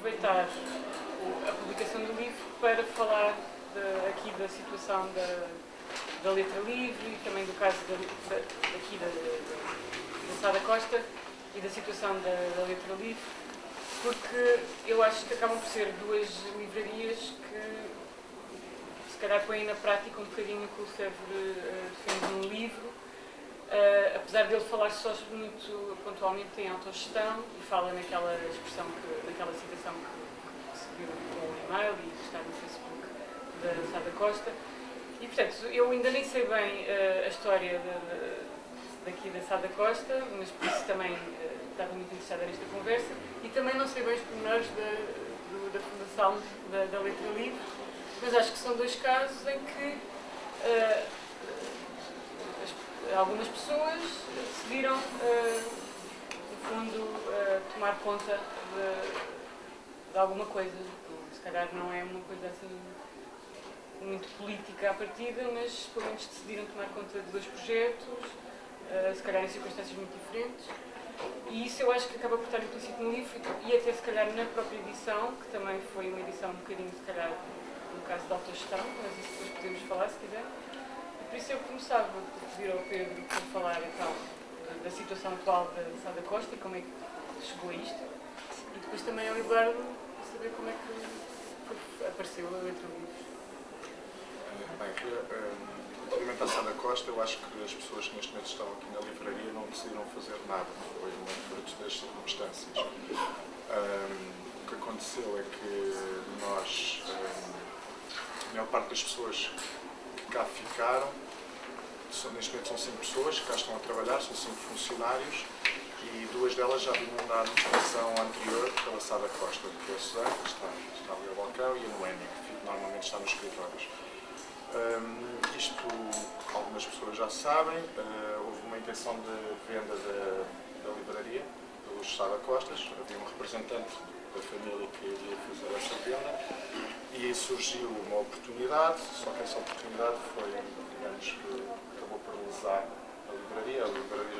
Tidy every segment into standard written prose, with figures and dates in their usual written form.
aproveitar a publicação do livro para falar aqui da situação da letra livre e também do caso aqui da Sada Costa e da situação da letra livre, porque eu acho que acabam por ser duas livrarias que se calhar põem na prática um bocadinho o que o Lefebvre defende no livro, apesar dele falar só muito pontualmente em autogestão e fala naquela expressão, naquela citação que se viu com o e-mail e que está no Facebook da Sada Costa. E, portanto, eu ainda nem sei bem a história daqui da Sada Costa, mas por isso também estava muito interessada nesta conversa, e também não sei bem os pormenores da fundação da Letra Livre, mas acho que são dois casos em que algumas pessoas decidiram, no fundo, tomar conta de alguma coisa. Se calhar não é uma coisa assim muito política à partida, mas pelo menos decidiram tomar conta de dois projetos, se calhar em circunstâncias muito diferentes. E isso eu acho que acaba por estar implícito no livro e até se calhar na própria edição, que também foi uma edição um bocadinho, se calhar, no caso da autogestão, mas isso depois podemos falar se quiser. E por isso eu começava por pedir ao Pedro para falar então da situação atual da Sada Costa e como é que chegou a isto. E depois também ao Eduardo para saber como é que apareceu a letra do livro. Bem, relativamente à Sada Costa, eu acho que as pessoas que neste momento estão aqui na livraria não decidiram fazer nada, foi muito fruto das circunstâncias. O que aconteceu é que nós, a maior parte das pessoas que cá ficaram, neste momento são 5 pessoas que cá estão a trabalhar, são 5 funcionários, e 2 delas já vinham da administração anterior pela Sada Costa, que é a Susana, que está ali ao balcão, e a Noémia, que normalmente está nos escritórios. Isto algumas pessoas já sabem, houve uma intenção de venda da livraria pelos Sada Costas, havia um representante da família que iria fazer essa venda e surgiu uma oportunidade, só que essa oportunidade foi, digamos, que acabou por lesar a livraria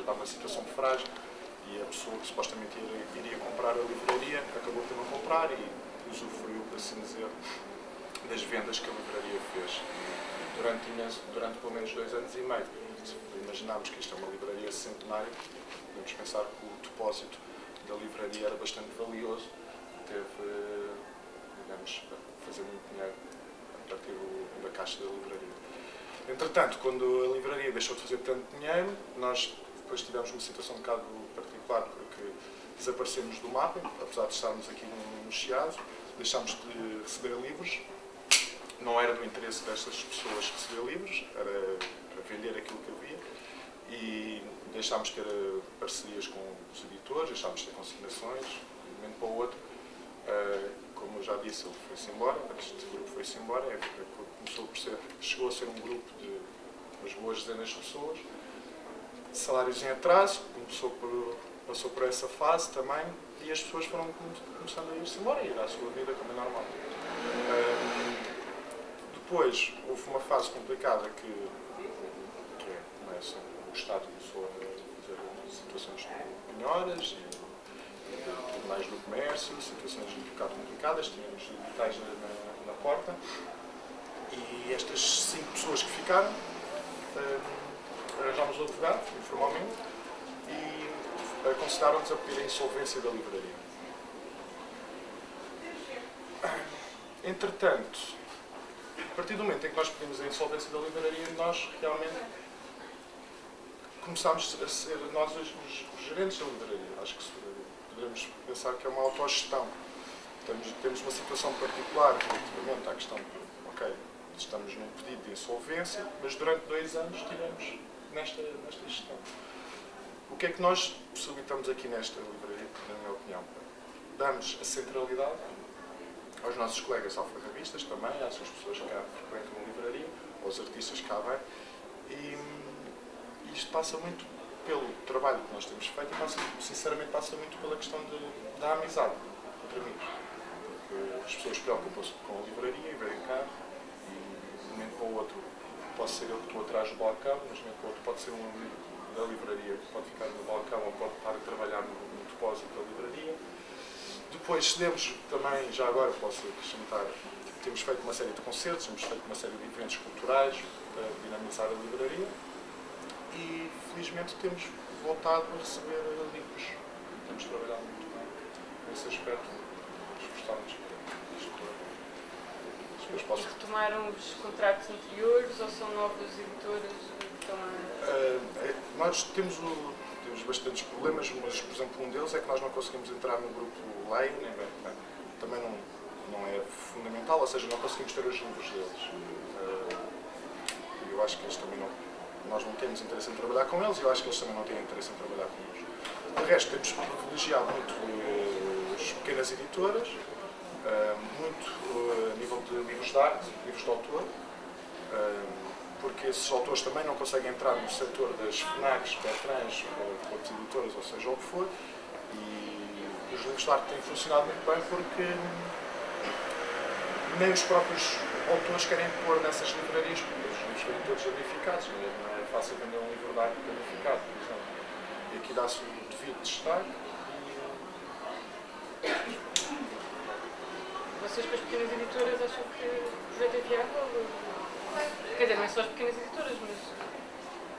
está numa situação frágil e a pessoa que supostamente iria comprar a livraria acabou por não comprar e usufruiu, por assim dizer, das vendas que a livraria fez. Durante pelo menos 2 anos e meio, imaginámos que isto é uma livraria centenária, podemos pensar que o depósito da livraria era bastante valioso, teve, digamos, a fazer muito dinheiro a partir da caixa da livraria. Entretanto, quando a livraria deixou de fazer tanto dinheiro, nós depois tivemos uma situação um bocado particular, porque desaparecemos do mapa, apesar de estarmos aqui no Chiado, deixámos de receber livros. Não era do interesse destas pessoas receber livros, era para vender aquilo que havia e deixámos de ter parcerias com os editores, deixámos de ter consignações, de um momento para o outro. Como eu já disse, ele foi-se embora, este grupo foi-se embora, chegou a ser um grupo de umas boas dezenas de pessoas, salários em atraso, passou por essa fase também e as pessoas foram começando a ir-se embora e ir à sua vida como é normal. Depois houve uma fase complicada que o Estado começou a fazer situações melhoras e mais do comércio, situações um bocado complicadas, tínhamos editais na porta e estas 5 pessoas que ficaram arranjámos um advogado, informalmente, e aconselharam-nos a pedir a insolvência da livraria. Entretanto, a partir do momento em que nós pedimos a insolvência da livraria, nós realmente começámos a ser nós os gerentes da livraria. Acho que poderemos pensar que é uma autogestão. Temos uma situação particular relativamente à questão de, ok, estamos num pedido de insolvência, mas durante 2 anos estivemos nesta gestão. O que é que nós possibilitamos aqui nesta livraria, na minha opinião? Damos a centralidade aos nossos colegas alfarrabistas também, às pessoas que cá frequentam a livraria, aos artistas que cá vêm, e isto passa muito pelo trabalho que nós temos feito e sinceramente passa muito pela questão da amizade entre amigos, porque as pessoas preocupam-se com a livraria e vêm cá e de um momento para o outro pode ser eu que estou atrás do balcão, mas de um momento para o outro pode ser um amigo da livraria que pode ficar no balcão ou pode estar a trabalhar no depósito da livraria. Depois cedemos também, já agora posso acrescentar, temos feito uma série de concertos, temos feito uma série de eventos culturais para dinamizar a livraria e felizmente temos voltado a receber livros. Temos trabalhado muito bem nesse aspecto. Esforçámos E retomaram os contratos anteriores ou são novas editoras que estão a... Nós temos bastantes problemas, mas, por exemplo, um deles é que nós não conseguimos entrar no grupo Lei, também não é fundamental, ou seja, não conseguimos ter os livros deles. Eu acho que eles também nós não temos interesse em trabalhar com eles e eu acho que eles também não têm interesse em trabalhar connosco. De resto, temos privilegiado muito as pequenas editoras, muito a nível de livros de arte, livros de autor, porque esses autores também não conseguem entrar no setor das FNACs, Bertrands, outras editoras, ou seja, o que for, e os livros de arte têm funcionado muito bem porque nem os próprios autores querem pôr nessas livrarias, porque os livros são todos danificados, não é fácil vender um livro de arte danificado, por exemplo. E aqui dá-se o devido destaque. Vocês, com as pequenas editoras, acham que o projeto é viável? Quer dizer, não é só as pequenas editoras, mas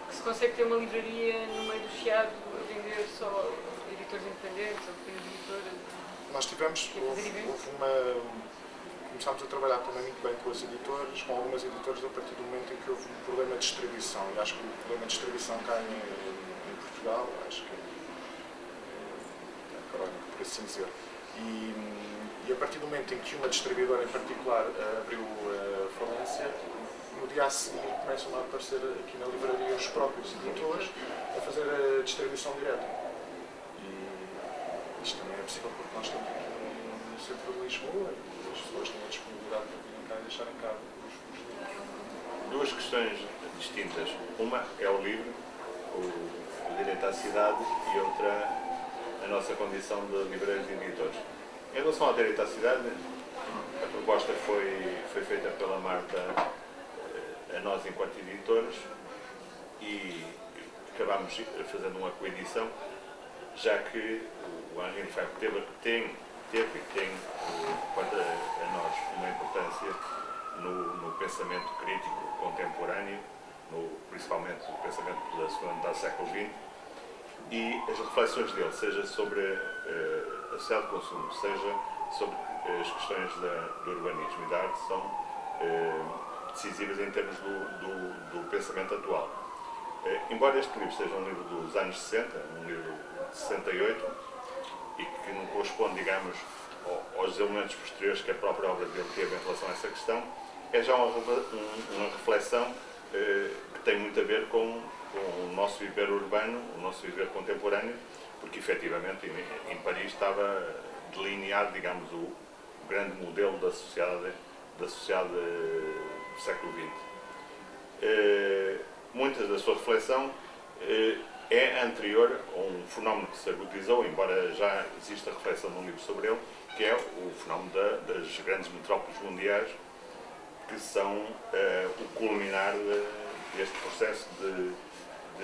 que se consegue ter uma livraria no meio do chiado a vender só editores independentes ou pequenas editoras? Nós começámos a trabalhar também muito bem com as editoras, com algumas editoras a partir do momento em que houve um problema de distribuição. E acho que o problema de distribuição cá em Portugal, acho que é crónico, por assim dizer. E a partir do momento em que uma distribuidora em particular abriu a falência, no dia a seguir começam a aparecer aqui na livraria os próprios editores a fazer a distribuição direta. E isto também é possível porque nós estamos aqui no centro de Lisboa e as pessoas têm a disponibilidade para virem cá e deixarem cá os livros. Duas questões distintas. Uma é o livro, o direito à cidade, e outra a nossa condição de livreiros e editores. Em relação ao direito à cidade, a proposta foi feita pela Marta a nós enquanto editores e acabámos fazendo uma coedição, já que o Henri Lefebvre teve e tem, quanto a nós, uma importância no pensamento crítico contemporâneo, principalmente no pensamento da segunda metade do século XX, e as reflexões dele, seja sobre a sociedade de consumo, seja sobre as questões do urbanismo e da arte, são decisivas em termos do pensamento atual. Embora este livro seja um livro dos anos 60, um livro de 68, e que não corresponde, digamos, aos elementos posteriores que a própria obra dele teve em relação a essa questão, é já uma reflexão que tem muito a ver com o nosso viver urbano, o nosso viver contemporâneo, porque efetivamente em Paris estava delineado, digamos, o grande modelo da sociedade do século XX. Muitas da sua reflexão é anterior a um fenómeno que se agudizou, embora já exista reflexão num livro sobre ele, que é o fenómeno das grandes metrópoles mundiais, que são o culminar deste processo de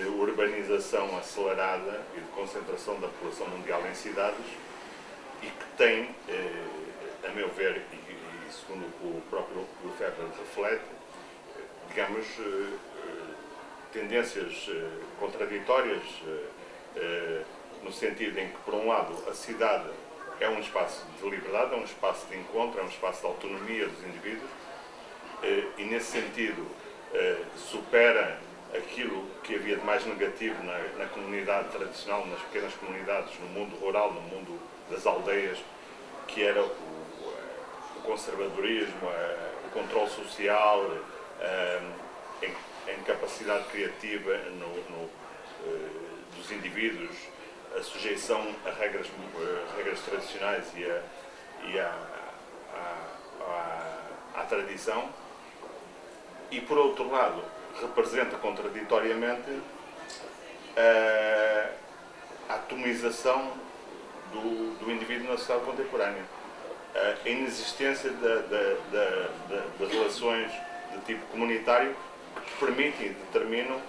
urbanização acelerada e de concentração da população mundial em cidades, e que tem, a meu ver, e segundo o próprio Lefebvre reflete, digamos, tendências contraditórias, no sentido em que, por um lado, a cidade é um espaço de liberdade, é um espaço de encontro, é um espaço de autonomia dos indivíduos, e nesse sentido supera aquilo que havia de mais negativo na comunidade tradicional, nas pequenas comunidades, no mundo rural, no mundo das aldeias, que era o conservadorismo, o controle social, a incapacidade criativa dos indivíduos, a sujeição a regras tradicionais e à tradição, e por outro lado representa contraditoriamente a atomização do indivíduo na sociedade contemporânea, a inexistência das relações de tipo comunitário que permitem e determinam,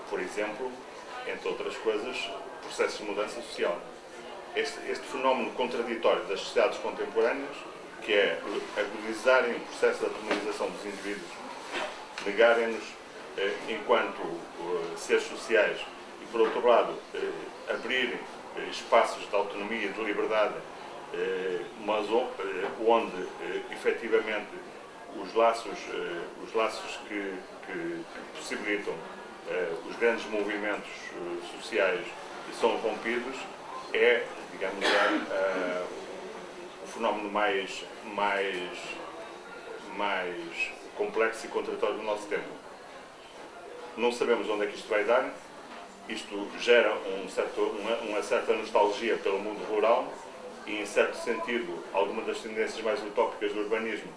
por exemplo, entre outras coisas, processos de mudança social. este fenómeno contraditório das sociedades contemporâneas, que é agudizarem o processo de atomização dos indivíduos, negarem-nos enquanto seres sociais e, por outro lado, abrirem espaços de autonomia e de liberdade, mas onde efetivamente os laços que possibilitam os grandes movimentos sociais são rompidos, é, digamos, o fenómeno mais complexo e contraditório do nosso tempo. Não sabemos onde é que isto vai dar. Isto gera uma certa nostalgia pelo mundo rural e, em certo sentido, alguma das tendências mais utópicas do urbanismo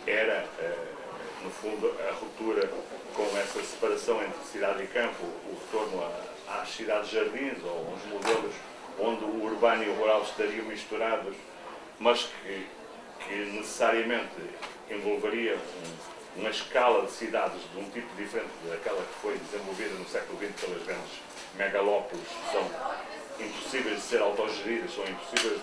era, no fundo, a ruptura com essa separação entre cidade e campo, o retorno às cidades-jardins, ou uns modelos onde o urbano e o rural estariam misturados, mas que necessariamente envolveria uma escala de cidades de um tipo diferente daquela que foi desenvolvida no século XX pelas grandes megalópolis, que são impossíveis de ser autogeridas, são impossíveis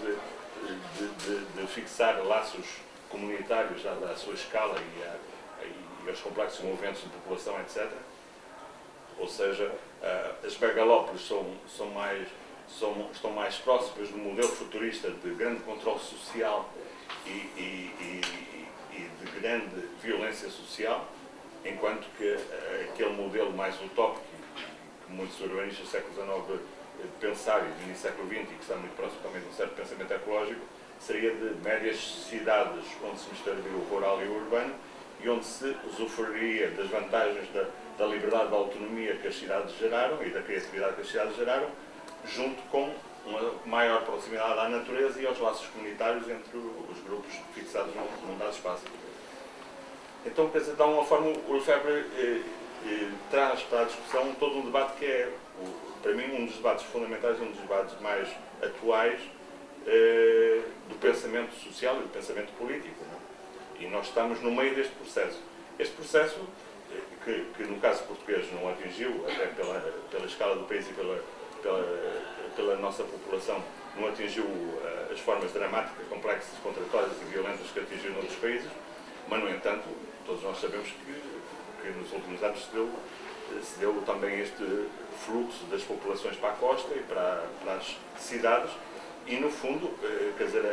de fixar laços comunitários à sua escala e aos complexos movimentos de população, etc. Ou seja, as megalópolis estão mais próximas do modelo futurista de grande controle social e de grande violência social, enquanto que aquele modelo mais utópico que muitos urbanistas do século XIX pensaram, e do início do século XX, e que está muito próximo também de um certo pensamento ecológico, seria de médias cidades onde se misturaria o rural e o urbano e onde se usufruiria das vantagens da liberdade, da autonomia que as cidades geraram e da criatividade que as cidades geraram, junto com uma maior proximidade à natureza e aos laços comunitários entre os grupos fixados num dado espaço. Então, quer dizer, de alguma forma, o Lefebvre traz para a discussão todo um debate que é, para mim, um dos debates fundamentais, um dos debates mais atuais do pensamento social e do pensamento político. Não é? E nós estamos no meio deste processo. Este processo, que no caso português não atingiu, até pela escala do país e pela nossa população, não atingiu as formas dramáticas, complexas, contraditórias e violentas que atingiu noutros países, mas, no entanto, todos nós sabemos que nos últimos anos se deu também este fluxo das populações para a costa e para as cidades e, no fundo, quer dizer,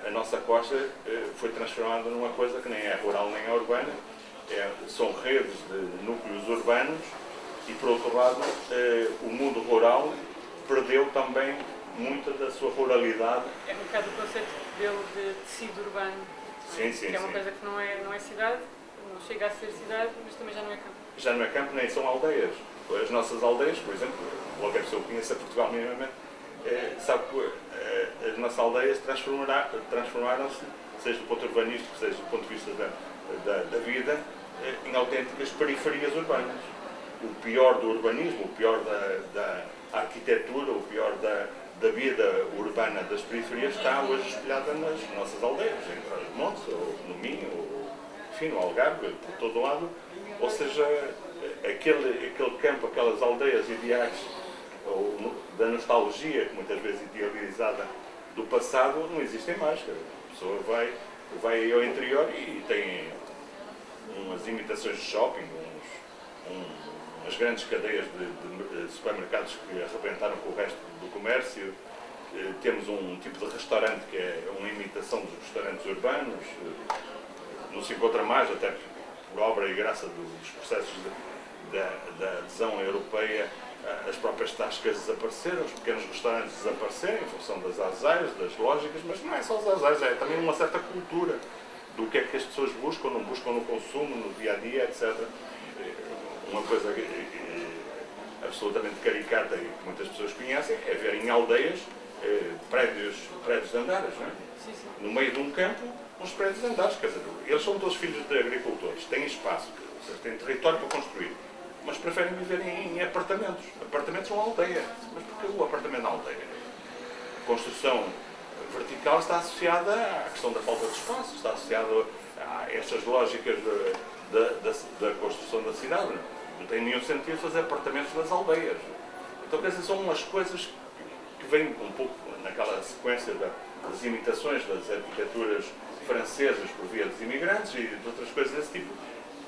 a nossa costa foi transformada numa coisa que nem é rural nem é urbana, são redes de núcleos urbanos e, por outro lado, o mundo rural perdeu também muita da sua ruralidade. É um bocado o conceito dele de tecido urbano, sim, que é uma coisa que não é cidade, não chega a ser cidade, mas também já não é campo. Já não é campo, nem são aldeias. As nossas aldeias, por exemplo, qualquer pessoa que conheça Portugal minimamente, sabe que as nossas aldeias transformaram-se, seja do ponto urbanístico, seja do ponto de vista da vida, em autênticas periferias urbanas. O pior do urbanismo, o pior da arquitetura, o pior da vida urbana das periferias está hoje espelhada nas nossas aldeias, entre os montes, ou no Minho, ou, enfim, no Algarve, por todo lado. Ou seja, aquele campo, aquelas aldeias ideais, ou da nostalgia, que muitas vezes idealizada do passado, não existem mais. A pessoa vai ao interior e tem umas imitações de shopping, umas grandes cadeias de supermercados que arrebentaram com o resto do comércio. Temos um tipo de restaurante que é uma imitação dos restaurantes urbanos. Não se encontra mais, até por obra e graça dos processos da adesão europeia, as próprias tascas desapareceram, os pequenos restaurantes desapareceram em função das azaias, das lógicas, mas não é só as azaias, é também uma certa cultura do que é que as pessoas buscam, não buscam no consumo, no dia-a-dia, etc. Uma coisa absolutamente caricata e que muitas pessoas conhecem é ver em aldeias prédios de andares, não é? Sim, sim. No meio de um campo, uns prédios de andares, quer dizer, eles são todos filhos de agricultores, têm espaço, têm território para construir, mas preferem viver em apartamentos. Apartamentos são aldeias, mas porquê o apartamento na aldeia? A construção vertical está associada à questão da falta de espaço, está associada a estas lógicas da construção da cidade. Não tem nenhum sentido fazer apartamentos nas aldeias. Então, quer dizer, são umas coisas que vem um pouco naquela sequência das imitações das arquiteturas francesas por via dos imigrantes e de outras coisas desse tipo,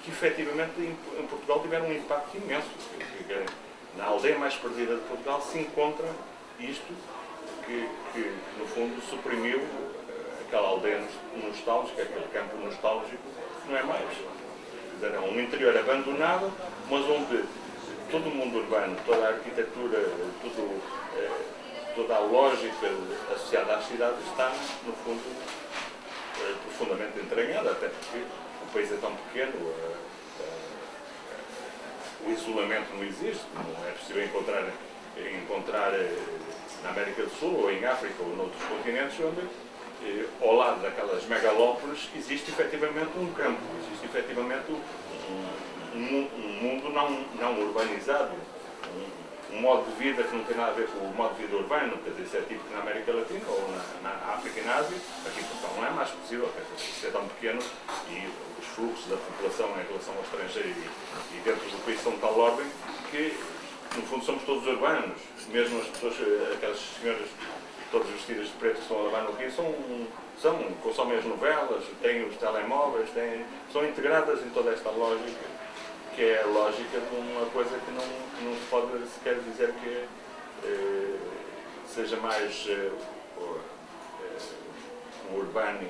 que efetivamente em Portugal tiveram um impacto imenso. Na aldeia mais perdida de Portugal se encontra isto que no fundo suprimiu aquela aldeia nostálgica, aquele campo nostálgico, não é mais. Era um interior abandonado, mas onde todo o mundo urbano, toda a arquitetura, toda a lógica associada às cidades está, no fundo, profundamente entranhada, até porque o país é tão pequeno, o isolamento não existe, não é possível encontrar na América do Sul, ou em África, ou noutros continentes, onde ao lado daquelas megalópolis existe efetivamente um campo, existe efetivamente um mundo não urbanizado, um modo de vida que não tem nada a ver com o modo de vida urbano, quer dizer, isso é típico na América Latina ou na África e na Ásia. Aqui em Portugal não é mais possível, quer dizer, isso é tão pequeno e os fluxos da população em relação ao estrangeiro e dentro do país são de tal ordem que, no fundo, somos todos urbanos. Mesmo as pessoas, aquelas senhoras todas vestidas de preto que estão a lavar no rio, consomem as novelas, têm os telemóveis, são integradas em toda esta lógica, que é a lógica de uma coisa que não se pode sequer dizer que seja mais o urbano e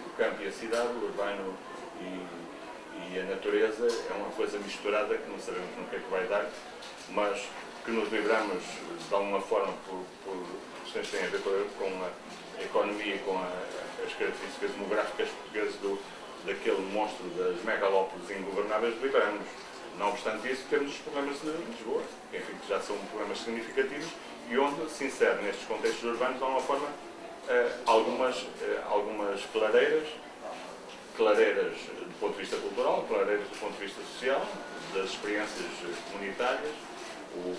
o campo e a cidade, o urbano e a natureza é uma coisa misturada que não sabemos no que é que vai dar, mas que nos livramos de alguma forma por questões que têm a ver com a economia e com as características demográficas portuguesas daquele monstro das megalópolis ingovernáveis, livramos. Não obstante isso, temos os problemas de Lisboa, que, enfim, já são problemas significativos e onde se insere nestes contextos urbanos de alguma forma algumas clareiras do ponto de vista cultural, clareiras do ponto de vista social, das experiências comunitárias. O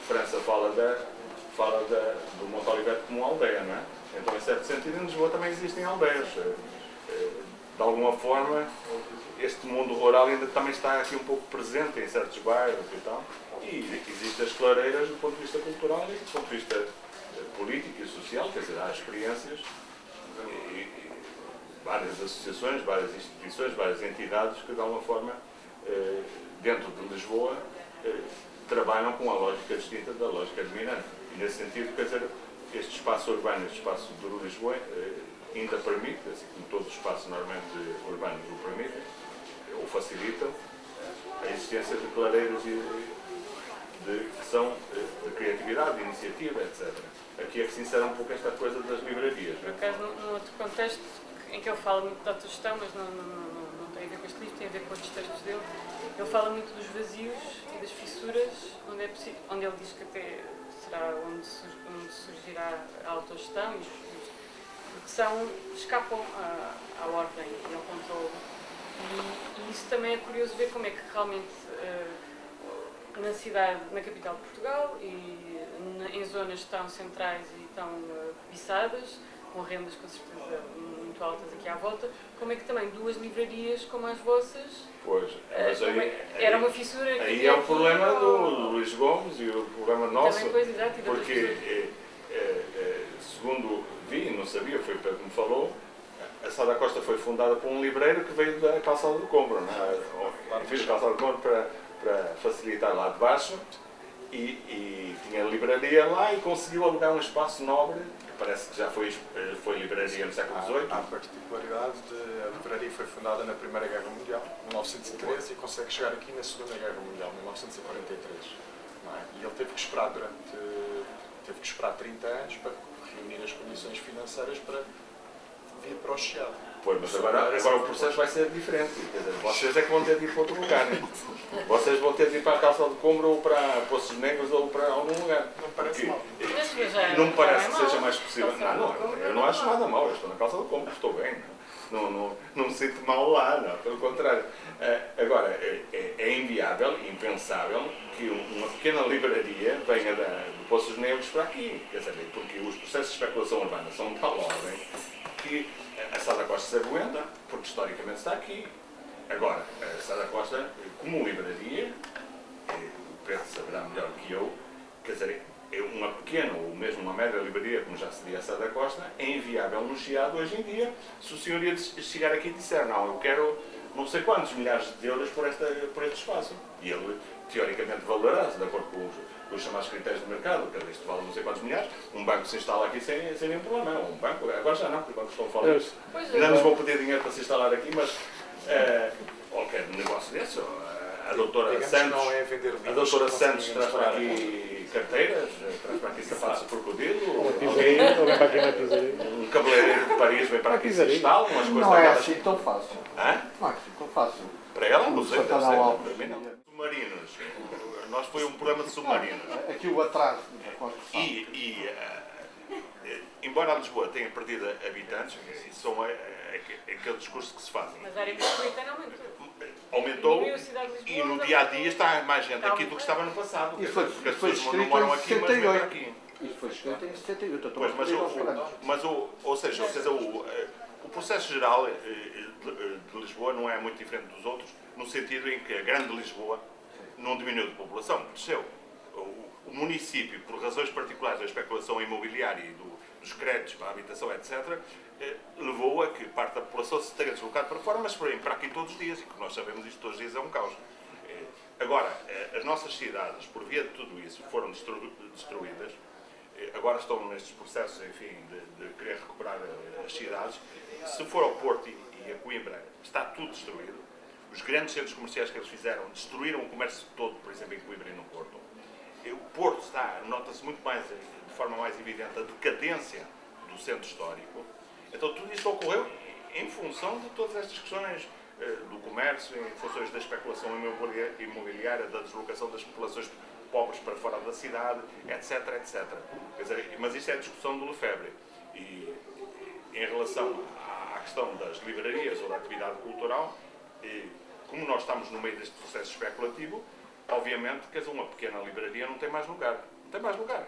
França fala do Monte Oliveto como aldeia, não é? Então, em certo sentido, em Lisboa também existem aldeias. De alguma forma, este mundo rural ainda também está aqui um pouco presente em certos bairros e tal. E existem as clareiras do ponto de vista cultural e do ponto de vista político e social, quer dizer, há experiências e várias associações, várias instituições, várias entidades que, de alguma forma, dentro de Lisboa, trabalham com a lógica distinta da lógica dominante. E, nesse sentido, quer dizer, este espaço urbano, este espaço de Lisboa, ainda permite, assim como todos os espaços normalmente urbanos o permitem, ou facilitam, a existência de clareiras que são de criatividade, de iniciativa, etc. Aqui é que se insere um pouco esta coisa das livrarias. Por acaso, num outro contexto, em que ele fala muito da autogestão, mas não tem a ver com este livro, tem a ver com outros textos dele, ele fala muito dos vazios e das fissuras, onde ele diz que até será onde surgirá a autogestão e que escapam à ordem e ao controle. E isso também é curioso ver como é que realmente na cidade, na capital de Portugal e em zonas tão centrais e tão cobiçadas, com rendas com certeza muito altas aqui à volta, como é que também duas livrarias como as vossas, pois, mas era uma fissura. Aí é o problema do Luís Gomes e o problema nosso, também, pois, exato, porque segundo vi, não sabia, foi o Pedro que me falou, a Sá da Costa foi fundada por um livreiro que veio da Calçada do Combro, não é? Fiz a Calçada do Combro para facilitar lá de baixo e tinha livraria lá e conseguiu alugar um espaço nobre, que parece que já foi livraria no século XVIII. Há a particularidade de a livraria foi fundada na Primeira Guerra Mundial, 1913, e consegue chegar aqui na Segunda Guerra Mundial, 1943. Não é? E ele teve que esperar 30 anos para reunir as condições financeiras para vir para o Chiado. Pois, mas agora o processo vai ser diferente. Quer dizer, vocês é que vão ter de ir para outro lugar. Né? Vocês vão ter de ir para a Calçada de Combro ou para Poços Negros ou para algum lugar. Não parece mal. Não me parece que seja mais possível. Eu não acho nada mal. Eu estou na Calçada de Combro, estou bem. Não me sinto mal lá, não. Pelo contrário. Agora, é inviável, impensável que uma pequena livraria venha de Poços Negros para aqui. Quer dizer, porque os processos de especulação urbana são de tal ordem que a Sá da Costa se aguenta, porque historicamente está aqui. Agora, a Sá da Costa, como livraria, o Pedro saberá melhor que eu, quer dizer, uma pequena ou mesmo uma média livraria, como já seria essa da Costa, é inviável no Chiado hoje em dia. Se o senhor ia chegar aqui e disser, não, eu quero não sei quantos milhares de euros por este espaço. E ele, teoricamente, valerá-se de acordo com os chamados critérios de mercado, que isto vale não sei quantos milhares. Um banco se instala aqui sem nenhum problema. Um banco, agora já não, porque os bancos estão a falar disso. Ainda nos vão pedir dinheiro para se instalar aqui, mas qualquer negócio desse, a doutora Santos, a doutora Santos traz para aqui carteiras, traz para aqui sapatos de crocodilo, um cabeleireiro de Paris vem para aqui se instala, umas coisas. Não é assim tão fácil. Hã? Não é assim tão fácil. Para ela, não sei, Para lá. para mim não. Submarinos. Nós foi um problema de submarinos. Aqui o atraso da construção. Embora a Lisboa tenha perdido habitantes, isso são aquele discurso que se fazem. Mas a área metropolitana aumentou. Aumentou Diminuiu a cidade de Lisboa, e no mas dia a aumentou. dia está mais gente aqui do que estava no passado. Isso foi Porque as pessoas não escrito moram em aqui, mas vivem 78. aqui. Isso foi escrito em 78. Pois, ou seja, o processo geral de Lisboa não é muito diferente dos outros, no sentido em que a grande Lisboa não diminuiu de população, cresceu. O município, por razões particulares da especulação imobiliária e dos créditos para a habitação, etc., levou a que parte da população se tenha deslocado para fora, mas para aqui todos os dias, e que nós sabemos isto todos os dias é um caos. Agora, as nossas cidades, por via de tudo isso, foram destruídas. Agora estão nestes processos, enfim, de querer recuperar as cidades. Se for ao Porto e a Coimbra, está tudo destruído. Os grandes centros comerciais que eles fizeram destruíram o comércio todo, por exemplo, em Coimbra e no Porto. O Porto nota-se muito mais, de forma mais evidente, a decadência do centro histórico. Então tudo isso ocorreu em função de todas estas questões do comércio, em funções da especulação imobiliária, da deslocação das populações pobres para fora da cidade, etc, etc. Quer dizer, mas isto é a discussão do Lefebvre. E em relação à questão das livrarias ou da atividade cultural, como nós estamos no meio deste processo especulativo, obviamente que uma pequena livraria não tem mais lugar. Não tem mais lugar.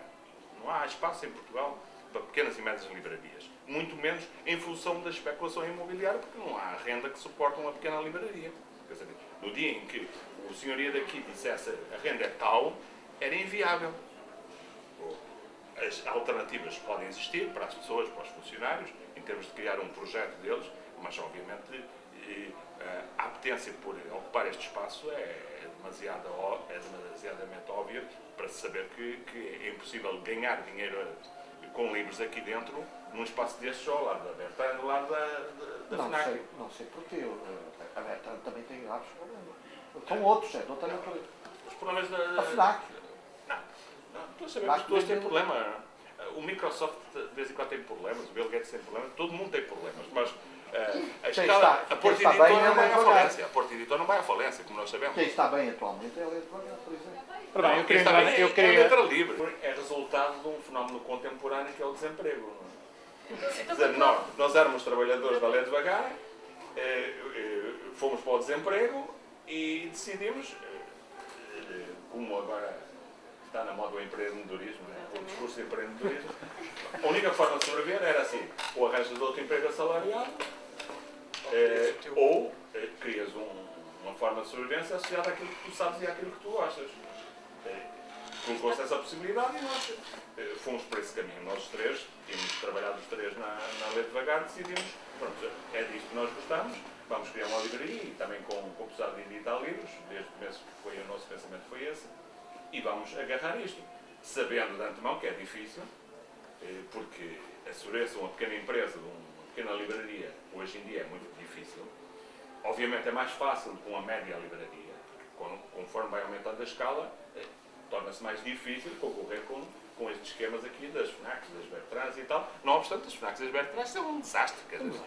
Não há espaço em Portugal para pequenas e médias livrarias. Muito menos em função da especulação imobiliária, porque não há renda que suporte uma pequena livraria. Quer dizer, no dia em que o senhoria daqui dissesse a renda é tal, era inviável. As alternativas podem existir para as pessoas, para os funcionários, em termos de criar um projeto deles, mas obviamente a apetência por ocupar este espaço é demasiadamente óbvia para se saber que é impossível ganhar dinheiro com livros aqui dentro, num espaço destes, ao lado da Bertrand, ao lado da FNAC. Não sei porquê. A Bertrand também tem graves problemas. São outros, não tem outro. Os problemas A FNAC. Não, todos sabemos que todos têm problema. O Microsoft de vez em quando tem problemas, o Bill Gates tem problemas, todo mundo tem problemas, mas a Porto Editor não vai à falência. A Porto Editor não vai à falência, como nós sabemos. Quem está bem atualmente é a Letra Livre, por exemplo. Não, quem está bem é a letra livre. É resultado de um fenómeno contemporâneo que é o desemprego. Quer dizer, nós éramos trabalhadores da Lei Devagar, fomos para o desemprego e decidimos, como agora está na moda o empreendedorismo, o discurso de empreendedorismo, a única forma de sobreviver era assim, ou arranjas outro emprego assalariado, ou crias uma forma de sobrevivência associada àquilo que tu sabes e àquilo que tu gostas. Colocou-se essa possibilidade e nós fomos por esse caminho. Nós os três, tínhamos trabalhado os três na Lei Devagar, decidimos, pronto, é disto que nós gostamos, vamos criar uma livraria e também com possibilidade de editar livros, desde o começo o nosso pensamento foi esse, e vamos agarrar isto, sabendo de antemão que é difícil, porque a segurança uma pequena empresa, uma pequena livraria, hoje em dia é muito difícil. Obviamente é mais fácil com a média livraria, conforme vai aumentando a escala, torna-se mais difícil concorrer com estes esquemas aqui das FNACs, das Bertrands e tal. Não obstante, as FNACs e as Bertrands são um desastre. Quer dizer,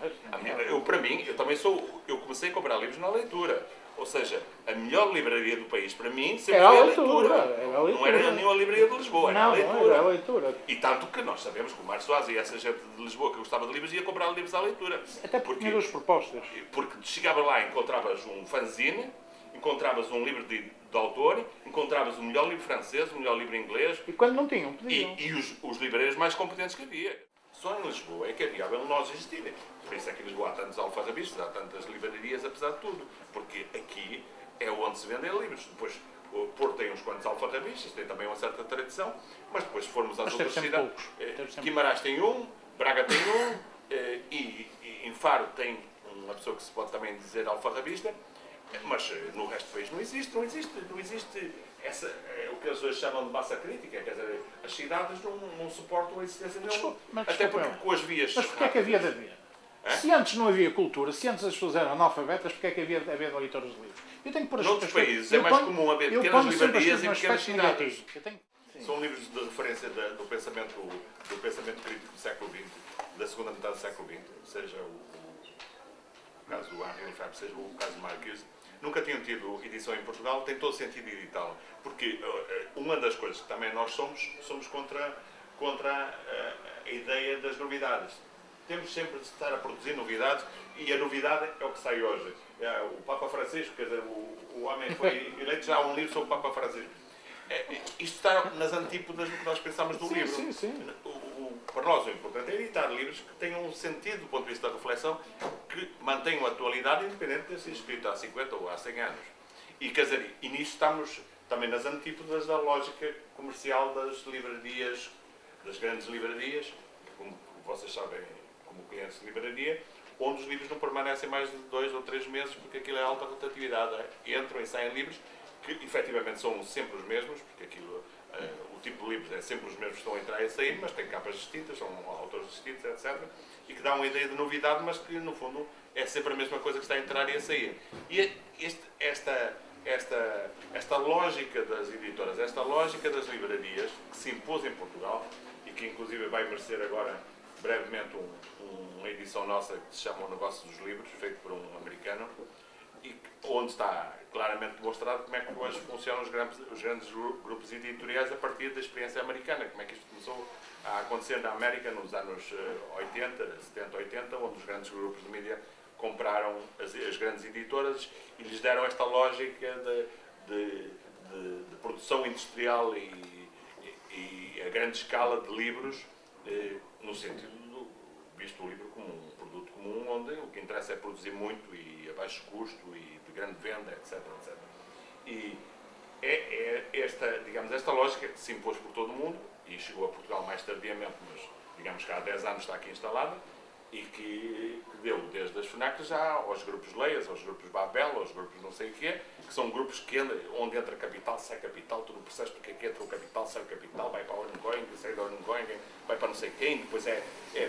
eu comecei a comprar livros na leitura. Ou seja, a melhor livraria do país, para mim, sempre foi a leitura. Não era nenhuma livraria de Lisboa, era a leitura. E tanto que nós sabemos que o Mário Soares e essa gente de Lisboa que gostava de livros ia comprar livros à leitura. Até porque tinha duas propostas. Porque chegava lá e encontravas um fanzine, encontravas um livro de autor, encontravas o melhor livro francês, o melhor livro inglês. E quando não tinham, pediam. E os livreiros mais competentes que havia. Só em Lisboa é que é viável nós existirem. Por isso é que em Lisboa há tantos alfarrabistas, há tantas livrarias, apesar de tudo. Porque aqui é onde se vendem livros. Depois, O Porto tem uns quantos alfarrabistas, tem também uma certa tradição, mas depois se formos às Mas outras teve sempre cidades, poucos. Guimarães tem um, Braga tem um, e em Faro tem uma pessoa que se pode também dizer alfarrabista, mas no resto do país não existe essa, o que eles hoje chamam de massa crítica, quer dizer, as cidades não suportam a existência nenhuma, até porque com as vias... Mas porquê é que havia de haver? Se antes não havia cultura, se antes as pessoas eram analfabetas, porquê é que havia de haver leitores de livros? Eu tenho que pôr as Noutros coisas- países eu é mais ponho- comum haver eu pequenas ponho sempre as livrarias coisas em no pequenas aspecto cidades. negativo. Eu tenho- São livros de referência do pensamento crítico do século XX, da segunda metade do século XX, seja o caso do Henri Lefebvre, seja o caso de Marcuse. Nunca tinham tido edição em Portugal, tem todo sentido editá-la. Porque uma das coisas que também nós somos contra a ideia das novidades. Temos sempre de estar a produzir novidades e a novidade é o que sai hoje. O Papa Francisco, quer dizer, o homem foi eleito já há um livro sobre o Papa Francisco. Isto está nas antípodas do que nós pensamos do livro. Sim. Para nós o importante é editar livros que tenham um sentido do ponto de vista da reflexão, que mantenham a atualidade independente de ter sido escrito há 50 ou há 100 anos. E, quer dizer, e nisso estamos também nas antípodas da lógica comercial das livrarias, das grandes livrarias, que, como vocês sabem, como clientes de livraria, onde os livros não permanecem mais de 2 ou 3 meses, porque aquilo é alta rotatividade. Entram e saem livros que efetivamente são sempre os mesmos, porque aquilo, o tipo de livros é sempre os mesmos que estão a entrar e a sair, mas têm capas distintas, são autores distintos, etc. E que dá uma ideia de novidade, mas que no fundo é sempre a mesma coisa que está a entrar e a sair. E esta lógica das editoras, esta lógica das livrarias, que se impôs em Portugal e que inclusive vai merecer agora brevemente uma edição nossa que se chama O Negócio dos Livros, feito por um americano, e onde está claramente demonstrado como é que hoje funcionam os grandes grupos editoriais a partir da experiência americana, como é que isto começou a acontecer na América nos anos 80, 70, 80, onde os grandes grupos de mídia compraram as grandes editoras e lhes deram esta lógica de produção industrial e a grande escala de livros, no sentido visto o livro como um produto comum, onde o que interessa é produzir muito e a baixo custo e de grande venda, etc. etc. E esta lógica que se impôs por todo o mundo e chegou a Portugal mais tardiamente, mas digamos que há 10 anos está aqui instalada, e que deu desde as FNAC já aos grupos Leias, aos grupos Babel, aos grupos não sei o quê, que são grupos onde entra capital, sai capital, tu não percebes porque é que entra o capital, sai o capital, vai para o ongoing, sai do ongoing, vai para não sei quem, depois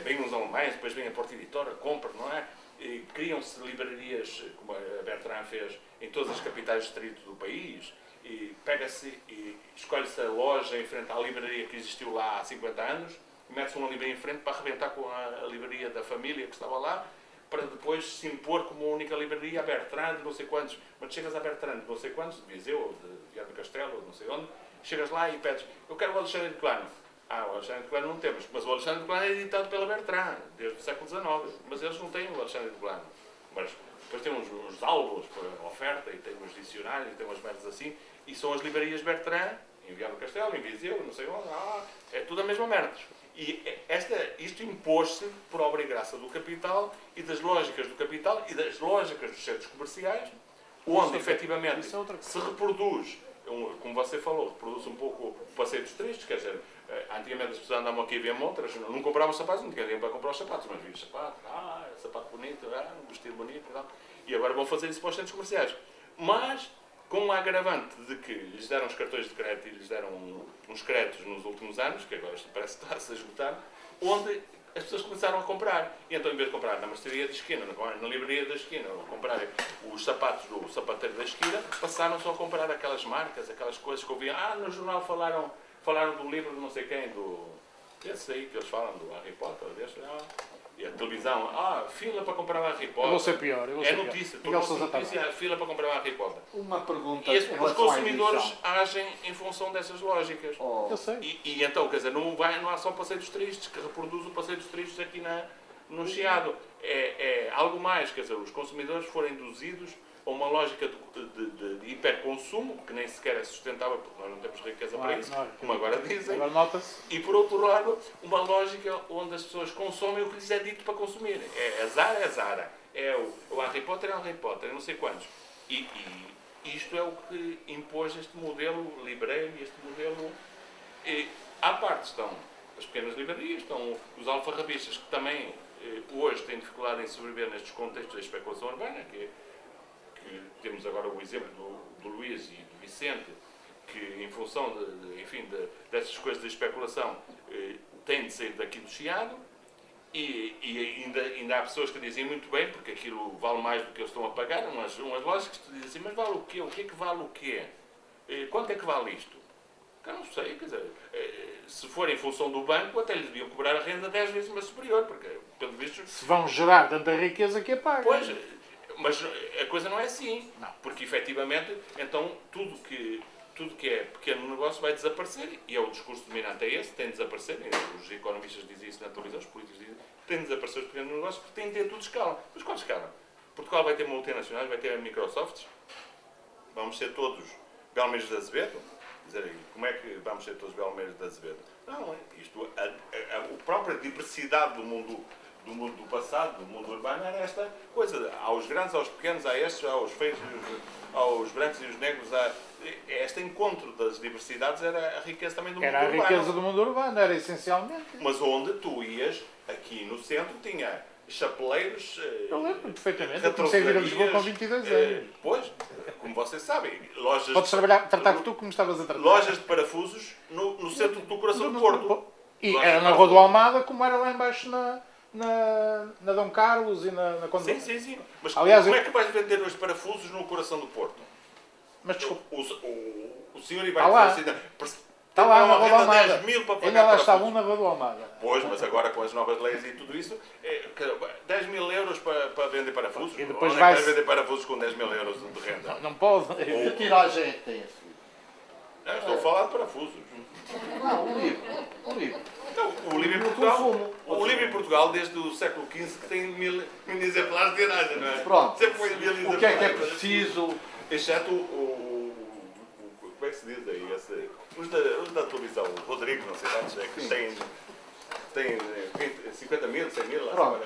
vem uns alemães, depois vem a Porta Editora, compra, não é? E criam-se livrarias, como a Bertrand fez, em todas as capitais distritos do país, e pega-se e escolhe-se a loja em frente à livraria que existiu lá há 50 anos, mete-se uma livraria em frente para arrebentar com a livraria da família que estava lá, para depois se impor como a única livraria, a Bertrand, de não sei quantos. Mas chegas a Bertrand, de não sei quantos, de Viseu, ou de Viana do Castelo, ou de não sei onde, chegas lá e pedes, eu quero o Alexandre de Colano. O Alexandre de Colano não temos, mas o Alexandre de Colano é editado pela Bertrand, desde o século XIX, mas eles não têm o Alexandre de Colano. Mas depois tem uns álbuns para oferta, e tem uns dicionários, e tem umas merdas assim, e são as livrarias Bertrand, em Viana do Castelo, em Viseu, não sei onde, é tudo a mesma merda. E isto impôs-se por obra e graça do capital e das lógicas do capital e das lógicas dos centros comerciais, onde efetivamente se reproduz, como você falou, reproduz um pouco o passeio dos tristes, quer dizer, antigamente as pessoas andavam aqui a ver montras, não compravam sapatos, não tinham dinheiro para comprar os sapatos, mas viam sapato, sapato bonito, um vestido bonito e tal. E agora vão fazer isso para os centros comerciais. Mas com um agravante de que lhes deram os cartões de crédito e lhes deram uns créditos nos últimos anos, que agora parece que está-se a esgotar, onde as pessoas começaram a comprar. E então, em vez de comprar na mercearia da esquina, na livraria da esquina, ou comprarem os sapatos do sapateiro da esquina, passaram só a comprar aquelas marcas, aquelas coisas que ouviam. No jornal falaram do livro de não sei quem, esse aí que eles falam, do Harry Potter, deste, e a televisão, fila para comprar o Harry Potter. Eu vou ser pior. É notícia, fila para comprar o Harry Potter. Uma pergunta. E os consumidores agem em função dessas lógicas. Eu sei. E então, quer dizer, não há só o passeio dos tristes, que reproduz o passeio dos tristes aqui no Chiado. É algo mais, quer dizer, os consumidores foram induzidos a uma lógica de hiperconsumo, que nem sequer é sustentável, porque nós não temos riqueza para isso, como agora dizem. Agora nota-se. E, por outro lado, uma lógica onde as pessoas consomem o que lhes é dito para consumir. A Zara é Zara. O Harry Potter é o Harry Potter, não sei quantos. E isto é o que impôs este modelo livreiro, este modelo... À parte estão as pequenas livrarias, estão os alfarrabistas que também hoje têm dificuldade em sobreviver nestes contextos da especulação urbana, que temos agora o exemplo do Luís e do Vicente, que em função dessas coisas de especulação têm de sair daqui do Chiado, e ainda há pessoas que dizem muito bem, porque aquilo vale mais do que eles estão a pagar, umas lojas que dizem assim, mas vale o quê? O que é que vale o quê? Quanto é que vale isto? Eu não sei, quer dizer, se for em função do banco, até lhes deviam cobrar a renda 10 vezes mais superior, porque, pelo visto... Se vão gerar tanta riqueza que é paga. Pois, mas a coisa não é assim. Não. Porque, efetivamente, então, tudo que é pequeno negócio vai desaparecer, e é o discurso dominante é esse, tem de desaparecer, os economistas dizem isso na televisão, os políticos dizem, tem de desaparecer os pequenos negócios, porque tem de ter tudo escala. Mas qual escala? Portugal vai ter multinacionais, vai ter a Microsoft, vamos ser todos Belmeiros de Azevedo? Dizer, como é que vamos ser todos Belmeiros de Azevedo? Não, a própria diversidade do mundo do passado, do mundo urbano, era esta coisa. Aos grandes, aos pequenos, a estes, aos feios, aos brancos e os negros. Este encontro das diversidades era a riqueza também do mundo urbano. Era a riqueza do mundo urbano, era essencialmente. Mas onde tu ias, aqui no centro, tinha chapeleiros... Eu lembro perfeitamente. Eu comecei a vir a Lisboa com 22 anos. Pois, como vocês sabem, lojas... Podes tratar por tu como estavas a tratar. Lojas de parafusos no centro do coração do Porto. E era na Rua do Almada, como era lá embaixo na Dom Carlos e na Conde. Sim. Mas aliás, como é que vais vender os parafusos no coração do Porto? Mas desculpa. O senhor vai dizer assim... Está lá na Rua do Almada. 10 mil para pagar ainda lá parafusos. está um na Rua do Almada. Pois, mas agora com as novas leis e tudo isso, 10 mil euros para vender parafusos? E depois onde vai é que vais vender parafusos com 10 mil euros de renda? Não pode. Que tiragem é que tem esse livro? Não, estou a falar de parafusos. Não, o livro. Então, o livro em Portugal, desde o século XV, que tem 1000 exemplares de tiragem, não é? Pronto. Sempre foi 1000 exemplares. O que é preciso? Exceto como é que se diz aí? Os da televisão, o Rodrigo, não sei quantos, é que tem 50 mil, 100 mil, lá. Pronto.